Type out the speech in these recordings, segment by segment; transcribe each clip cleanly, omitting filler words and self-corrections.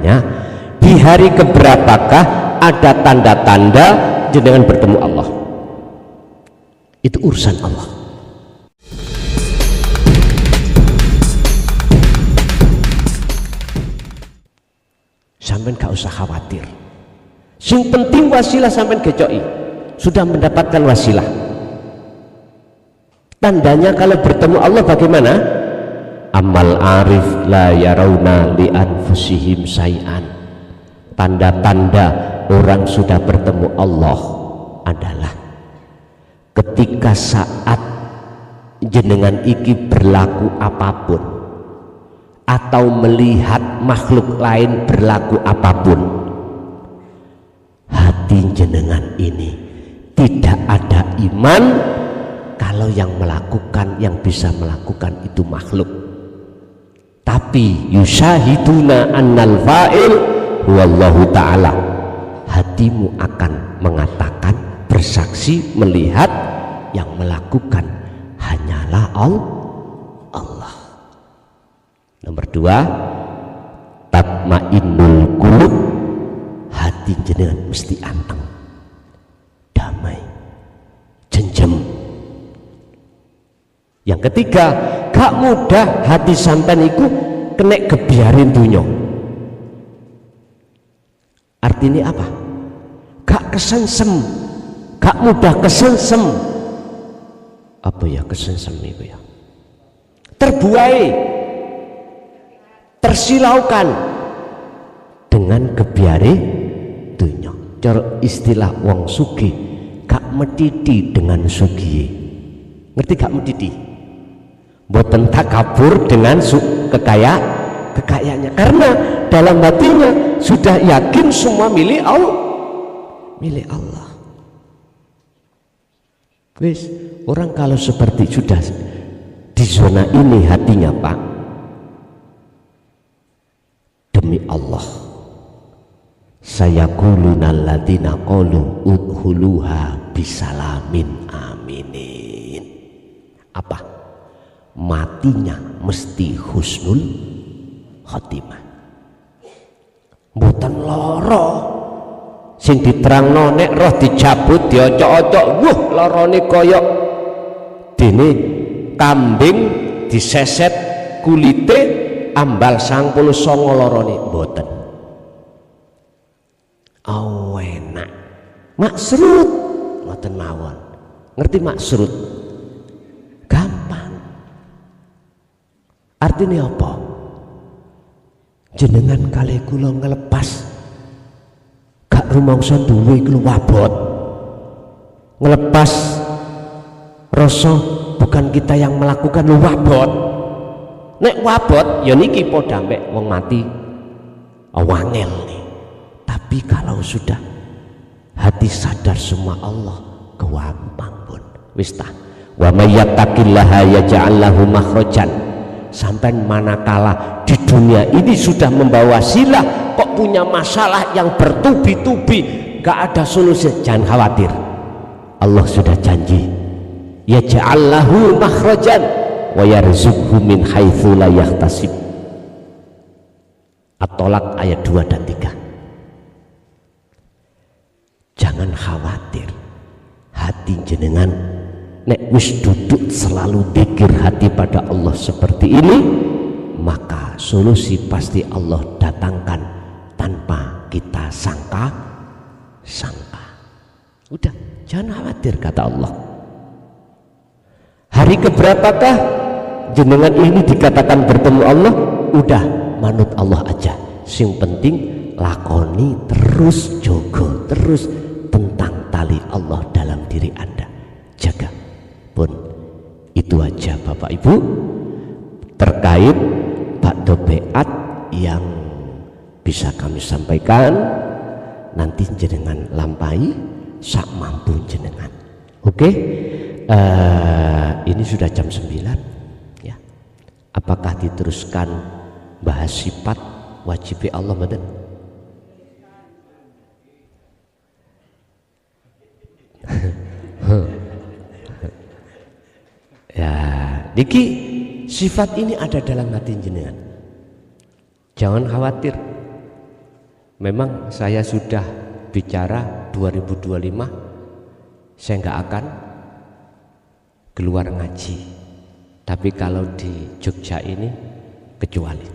tanya, di hari keberapakah ada tanda-tanda jenengan bertemu Allah? Itu urusan Allah. Sampean gak usah khawatir. Sing penting wasilah sampean gecoki. Sudah mendapatkan wasilah. Tandanya kalau bertemu Allah bagaimana? Amal arif la yarawna li anfusihim say'an. Tanda-tanda orang sudah bertemu Allah adalah ketika saat jenengan iki berlaku apapun atau melihat makhluk lain berlaku apapun, hati jenengan ini tidak ada iman kalau yang melakukan, yang bisa melakukan itu makhluk. Tapi yusyahiduna annal fa'il huwallahu ta'ala. Hatimu akan mengatakan, bersaksi, melihat yang melakukan hanyalah Allah. Nomor 2, tatmainnul qulub. Hati jenengan mesti anteng, damai, jenjem. Yang ketiga, gak mudah hati sampean iku kena gebiarin dunya. Artinya apa? Gak kesengsem, gak mudah kesengsem. Apa ya kesengsem itu ya? Terbuai, tersilaukan dengan gebiare dunya. Cara istilah wong sugih, gak medidi dengan sugihe. Ngerti gak medidi? Mboten takabur dengan kekayaannya, karena dalam hatinya sudah yakin semua milik Allah. Wis, orang kalau seperti sudah di zona ini hatinya, Pak, demi Allah, sayaquluna alladziina qalu udkhuluha bisalamin aminin. Apa? Matinya mesti husnul khotimah. Mboten lara sing diterangno nek roh dicabut diocok-ocok, wuh larane kaya dene kambing diseset kulite ambal 99 larane. Mboten. Enak. Maksrut mboten mawon. Ngerti maksrut? Gampang. Artinya apa? Jenengan kali kula ngelepas gak rumangsa duwe iku wabot. Ngelepas rasa bukan kita yang melakukan wabot. Nek wabot ya niki padha mek wong mati wangel nih. Tapi kalau sudah hati sadar semua Allah, gampang pun. Wis ta. Wa may yattaqillaha yaj'al lahu makhrajan. Sampai manakala di dunia ini sudah membawa silah, kok punya masalah yang bertubi-tubi, gak ada solusi, jangan khawatir. Allah sudah janji, yaj'al lahu makhrajan wa yarzuqhu min haitsu la yahtasib. At-Tolak ayat 2 dan 3. Jangan khawatir, hati jenengan nek wis duduk selalu pikir hati pada Allah seperti ini, maka solusi pasti Allah datangkan tanpa kita sangka. Udah, jangan khawatir, kata Allah. Hari keberapakah jenengan ini dikatakan bertemu Allah? Udah, manut Allah aja. Sing penting lakoni terus, jogo terus tentang tali Allah dalam diri Anda. Jaga. Pun itu aja Bapak Ibu terkait bakdo beat yang bisa kami sampaikan. Nanti jenengan lampai sak mampu jenengan. Oke, ini sudah jam 9 ya. Apakah diteruskan bahas sifat wajib Allah mboten? Ya, niki sifat ini ada dalam hati jenengan. Jangan khawatir. Memang saya sudah bicara 2025 saya nggak akan keluar ngaji, tapi kalau di Jogja ini kecuali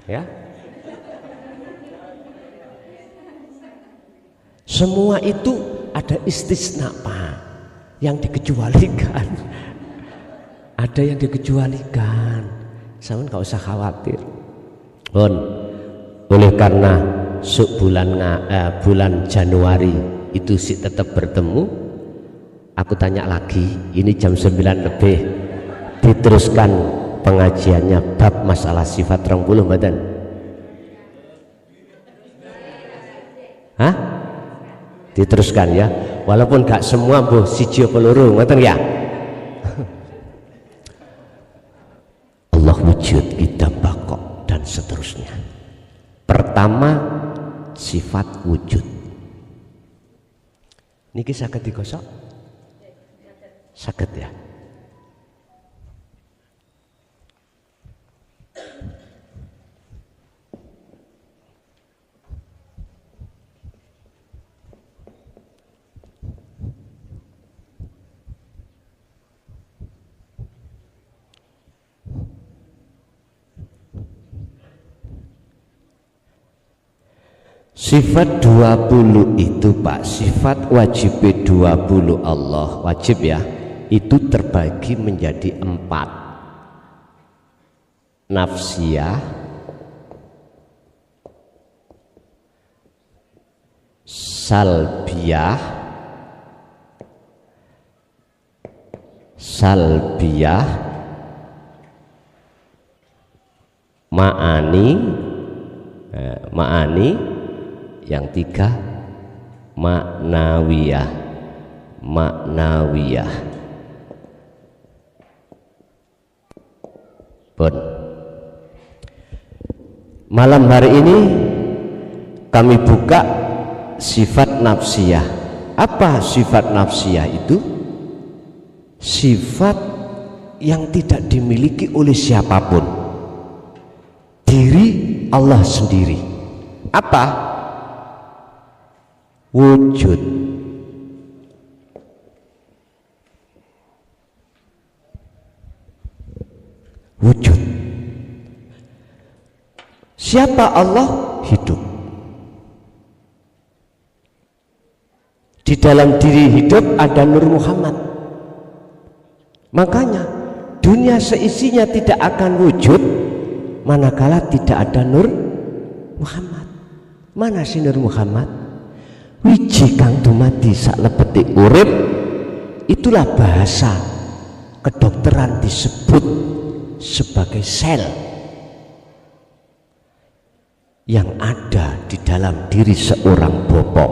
ya, semua itu ada istisna Pak, yang dikecualikan ada yang dikecualikan, sama nggak usah khawatir. Oleh karena bulan Januari itu sih tetap bertemu, aku tanya lagi, ini jam 9 lebih diteruskan pengajiannya bab masalah sifat 30 badan. Hah? Diteruskan ya, walaupun gak semua boh siji peluru ngoten ya. Allah wujud, kita bakok dan seterusnya. Pertama sifat wujud. Niki saged digosok? Saged ya. Sifat 20 itu Pak, sifat wajib 20 Allah, wajib ya, itu terbagi menjadi 4. Nafsiyah, salbiyah, ma'ani, yang 3 maknawiyah. Bon. Malam hari ini kami buka sifat nafsiyah. Apa sifat nafsiyah itu? Sifat yang tidak dimiliki oleh siapapun, diri Allah sendiri. Apa? Wujud. Wujud. Siapa Allah? Hidup. Di dalam diri hidup ada Nur Muhammad. Makanya dunia seisinya tidak akan wujud manakala tidak ada Nur Muhammad. Mana si Nur Muhammad? Wiji kang dumadi saklebetik urip, itulah bahasa kedokteran disebut sebagai sel yang ada di dalam diri seorang bopok.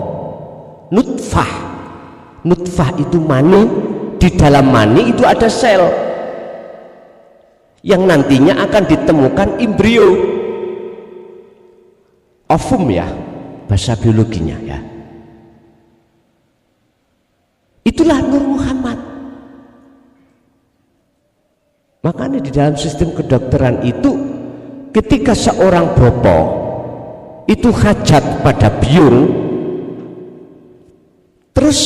Nutfah itu mani, di dalam mani itu ada sel yang nantinya akan ditemukan embrio, ovum ya bahasa biologinya ya. Itulah Nur Muhammad. Makanya di dalam sistem kedokteran itu, ketika seorang bopo itu hajat pada biung, terus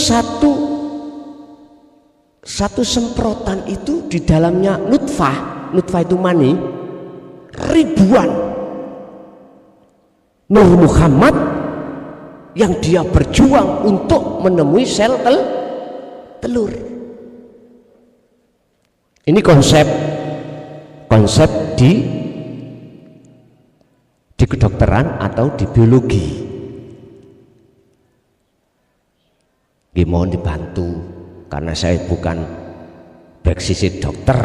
satu semprotan itu di dalamnya nutfah itu mani, ribuan Nur Muhammad yang dia berjuang untuk menemui sel telur. Ini konsep di kedokteran atau di biologi. Mohon dibantu karena saya bukan background dokter,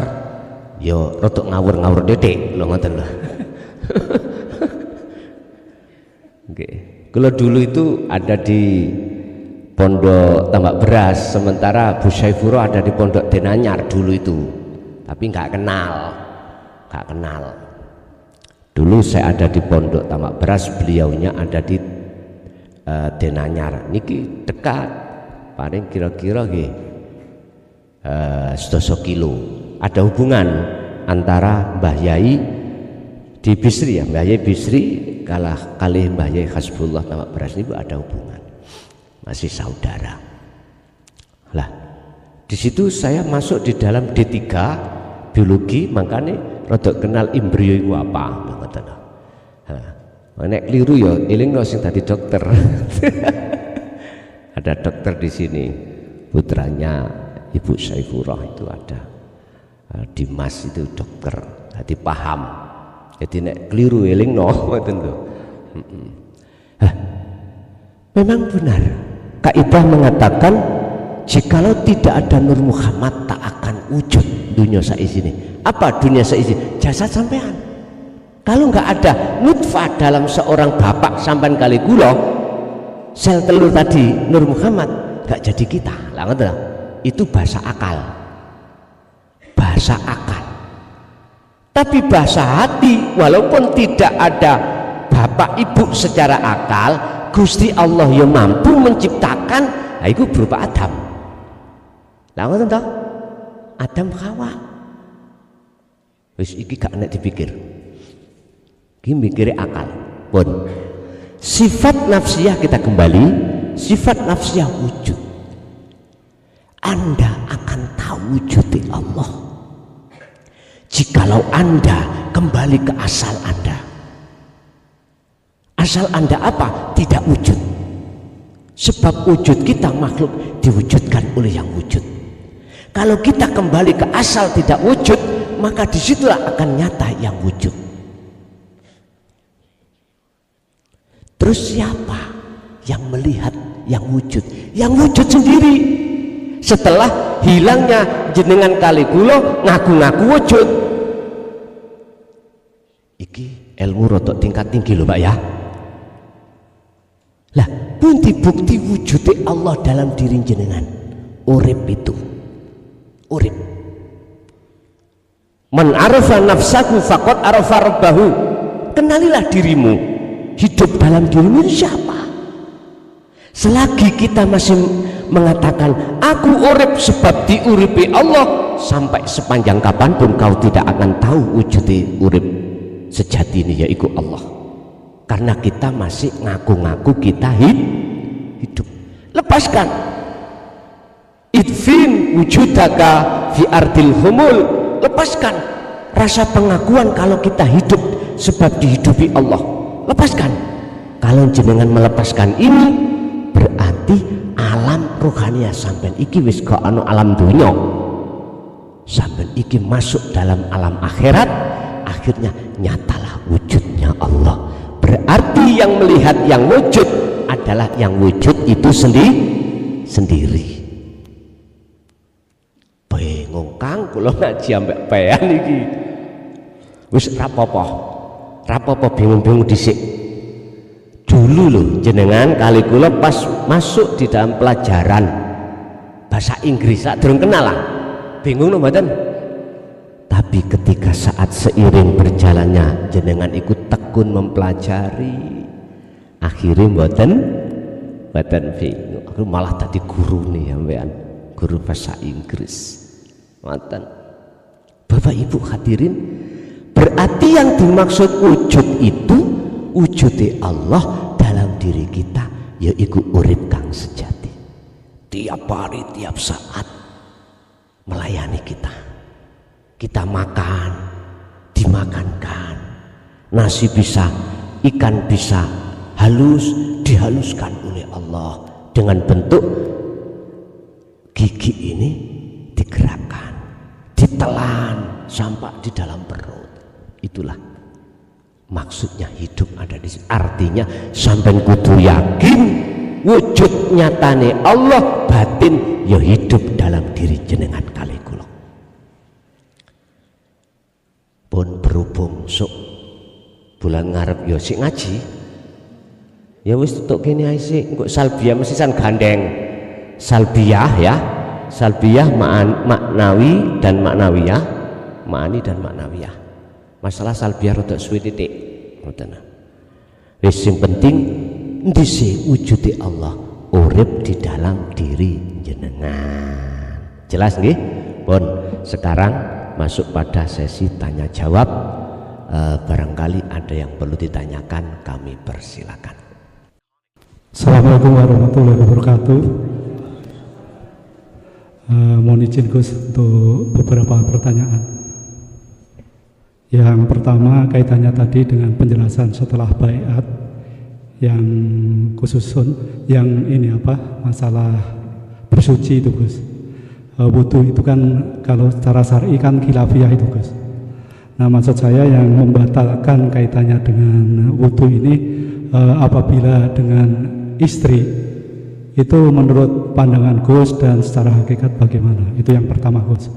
yo rotok ngawur dedek lo ngoten lho. Oke. Kalau dulu itu ada di Pondok Tambak Beras, sementara Bu Syaifuro ada di Pondok Denanyar dulu itu, tapi nggak kenal. Dulu saya ada di Pondok Tambak Beras, beliaunya ada di Denanyar. Niki dekat, paling kira-kira sedoso kilo. Ada hubungan antara Mbah Yai di Bisri ya, Mbah Yai Bisri kalah kali Mbah Yai Hasbullah Tamak Beras ini ada hubungan, masih saudara lah. Di situ saya masuk di dalam D3 biologi, makanya rodok kenal embrio itu apa. Nek keliru ya eling sing tadi dokter. Ada dokter di sini, putranya Ibu Saifurah itu ada, Dimas itu dokter, jadi paham. Jadi nek keliru eling ngoten lho. Memang benar kaidah mengatakan jikalau tidak ada Nur Muhammad tak akan wujud dunia saisine. Apa dunia saisine? Jasad sampean. Kalau nggak ada nutfah dalam seorang bapak sampan kali kula, sel telur tadi Nur Muhammad nggak jadi kita. Lah ngoten. Itu bahasa akal. Bahasa akal. Tapi bahasa hati, walaupun tidak ada bapak ibu secara akal, Gusti Allah yang mampu menciptakan, nah itu berupa Adam. Lah ngoten toh? Adam Hawa. Wis iki gak enak dipikir. Iki mikire akal. Pun sifat nafsiyah kita kembali, sifat nafsiyah wujud. Anda akan tahu wujud Allah jikalau Anda kembali ke asal Anda. Asal Anda apa? Tidak wujud. Sebab wujud kita makhluk diwujudkan oleh yang wujud. Kalau kita kembali ke asal tidak wujud, maka disitulah akan nyata yang wujud. Terus siapa yang melihat yang wujud? Yang wujud sendiri. Setelah hilangnya jenengan kali kula ngaku-ngaku wujud. Iki ilmu rotok tingkat tinggi loh Pak ya. Lah pundi bukti wujudnya Allah dalam diri jenengan? Urip itu. Urip. Man arafa nafsahu faqad arafa rabbahu. Kenalilah dirimu. Hidup dalam dirimu siapa? Selagi kita masih mengatakan aku urip sebab diuripi Allah, sampai sepanjang kapanpun kau tidak akan tahu wujudnya urip sejati ini yaitu Allah. Karena kita masih ngaku-ngaku kita hidup. Lepaskan. Idfin wujudaka fi ardil humul. Lepaskan rasa pengakuan kalau kita hidup sebab dihidupi Allah. Lepaskan. Kalau jenengan melepaskan ini, berarti alam rohania sampai iki wis gak ana alam dunya. Sampai iki masuk dalam alam akhirat, akhirnya nyatalah wujudnya Allah. Berarti yang melihat yang wujud adalah yang wujud itu sendiri. Bingung Kang, kula ngaji ambek pean iki. Wis rapopo bingung-bingung dhisik. Dulu loh jenengan kali kula pas masuk di dalam pelajaran bahasa Inggris sak durung kenal lah. Bingung lho mboten? Tapi ketika saat seiring berjalannya jenengan ikut tekun mempelajari, akhirnya mboten bingung. Aku malah tadi guru nih sampean, guru bahasa Inggris. Mboten. Bapak Ibu hadirin, berarti yang dimaksud wujud itu wujudnya Allah dalam diri kita, yaitu urip kang sejati. Tiap hari, tiap saat melayani kita. Kita makan, dimakankan, nasi bisa, ikan bisa, dihaluskan oleh Allah dengan bentuk gigi ini digerakkan, ditelan sampai di dalam perut. Itulah maksudnya hidup ada di sini. Artinya sampai kudu yakin wujud nyatane Allah, batin ya hidup dalam diri jenengan kali kula. Pun berhubung sok bulan ngarep ya sik ngaji, ya wis tutuk kene ae sik, engko salbiah mesti san gandeng. Salbiah ya, salbiah maknawi dan maknawiyah, ma'ani dan maknawiyah. Masalah salbiah rada suwe titik ngoten. Wis sing penting ndise wujude Allah urip di dalam diri jenengan. Jelas nggih? Pun sekarang masuk pada sesi tanya jawab. barangkali ada yang perlu ditanyakan, kami persilakan. Assalamualaikum warahmatullahi wabarakatuh. Mohon izin Gus untuk beberapa pertanyaan. Yang pertama kaitannya tadi dengan penjelasan setelah baiat yang khususun yang ini masalah bersuci itu Gus. Wudu itu kan kalau secara syar'i kan khilafiyah itu Gus. Nah maksud saya yang membatalkan kaitannya dengan wudu ini apabila dengan istri itu menurut pandangan Gus dan secara hakikat bagaimana? Itu yang pertama Gus.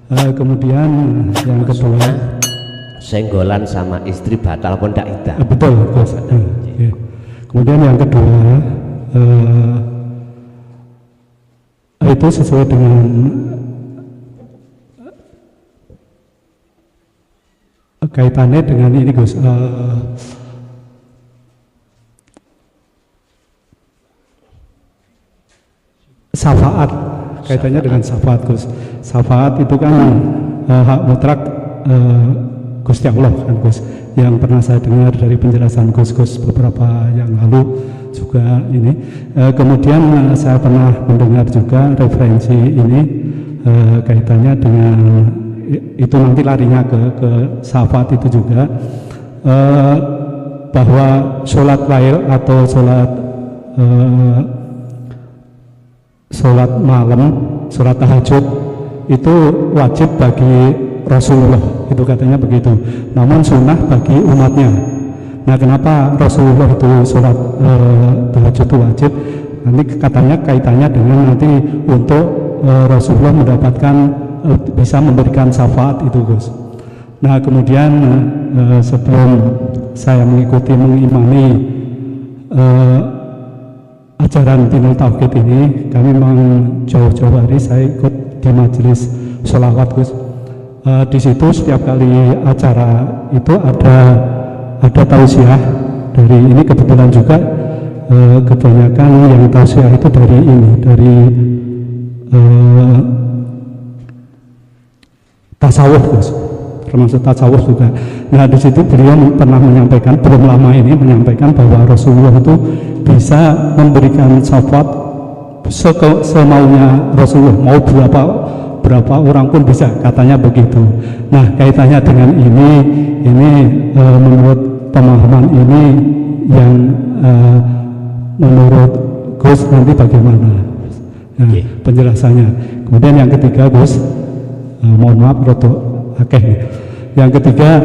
Kemudian yang kedua, senggolan sama istri batal pun tidak iddah. Betul Gus. Ya. Kemudian yang kedua, itu sesuai dengan kaitannya dengan ini Gus. Syafaat, kaitannya dengan syafaat Gus. Syafaat itu kan hak mutlak Gusti Allah kan Gus. Yang pernah saya dengar dari penjelasan Gus beberapa yang lalu juga ini. Kemudian saya pernah mendengar juga referensi ini kaitannya dengan itu nanti larinya ke syafaat itu juga bahwa sholat lail atau sholat malam, sholat tahajud itu wajib bagi Rasulullah, itu katanya begitu. Namun sunnah bagi umatnya. Nah, kenapa Rasulullah itu sholat tahajud itu wajib? Nanti katanya kaitannya dengan nanti untuk Rasulullah mendapatkan bisa memberikan syafaat itu Gus. Nah, kemudian sebelum saya mengimani ajaran Dinul Tauhid ini, kami memang jauh-jauh hari saya ikut di majelis sholawat Gus. Di situ setiap kali acara itu ada tausiah dari ini, kebetulan juga kebanyakan yang tausiah itu dari tasawuf Gus, termasuk tasawuf juga. Nah di situ beliau pernah menyampaikan, belum lama ini menyampaikan bahwa Rasulullah itu bisa memberikan syafaat semaunya Rasulullah, mau berapa orang pun bisa, katanya begitu. Nah kaitannya dengan ini menurut pemahaman ini yang menurut Gus nanti bagaimana? Nah, penjelasannya. Kemudian yang ketiga Gus, mohon maaf roto akeh. Yang ketiga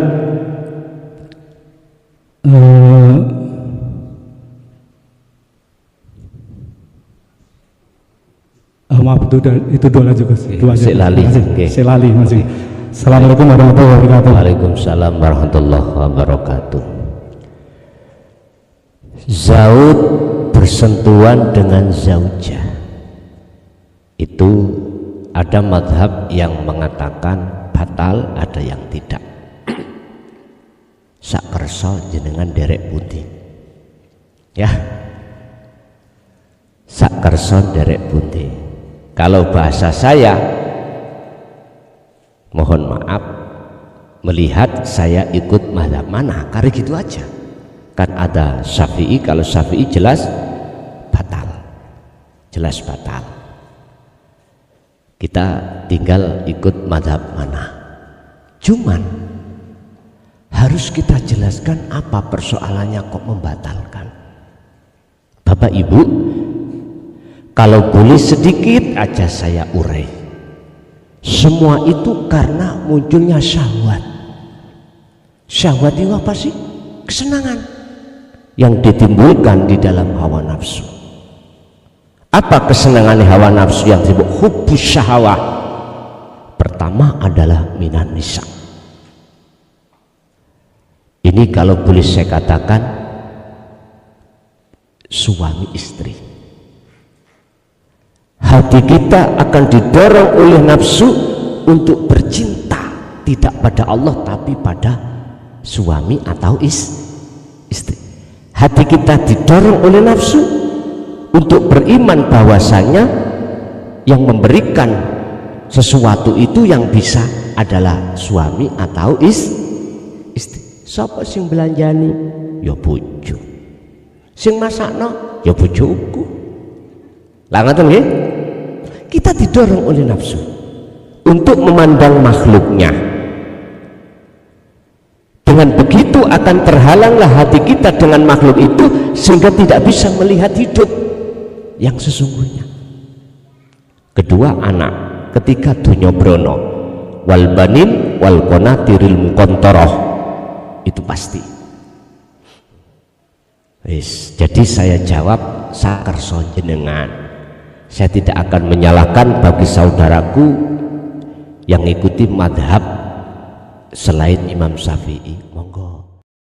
maaf itu dua aja Gus. Selali masih. Assalamualaikum warahmatullahi wabarakatuh. Waalaikumsalam warahmatullahi wabarakatuh. Zaud bersentuhan dengan zaujah itu ada madhab yang mengatakan batal, ada yang tidak. Sak kersa jenengan derek putih ya, sak kersa derek putih. Kalau bahasa saya, mohon maaf, melihat saya ikut madhab mana, karena gitu aja. Kan ada Syafi'i, kalau Syafi'i jelas batal, jelas batal. Kita tinggal ikut madhab mana. Cuman harus kita jelaskan apa persoalannya kok membatalkan. Bapak Ibu, kalau boleh sedikit aja saya urai. Semua itu karena munculnya syahwat. Syahwat itu apa sih? Kesenangan yang ditimbulkan di dalam hawa nafsu. Apa kesenangan hawa nafsu yang disebut hubbus syahwah? Pertama adalah minan nisa. Ini kalau boleh saya katakan suami istri. Hati kita akan didorong oleh nafsu untuk bercinta, tidak pada Allah tapi pada suami atau istri. Hati kita didorong oleh nafsu untuk beriman bahwasanya yang memberikan sesuatu itu yang bisa adalah suami atau istri. Sapa sing belanjani? Ya bojo. Sing masakno? Ya bojoku. Lah ngoten nggih. Kita didorong oleh nafsu untuk memandang makhluknya. Dengan begitu akan terhalanglah hati kita dengan makhluk itu sehingga tidak bisa melihat hidup yang sesungguhnya. Kedua, anak. Ketika dunya brono wal banin wal qanatiril muqantarah, itu pasti. Jadi saya jawab sakerso jenengan. Saya tidak akan menyalahkan bagi saudaraku yang ikuti madhab selain Imam Syafi'i. Monggo.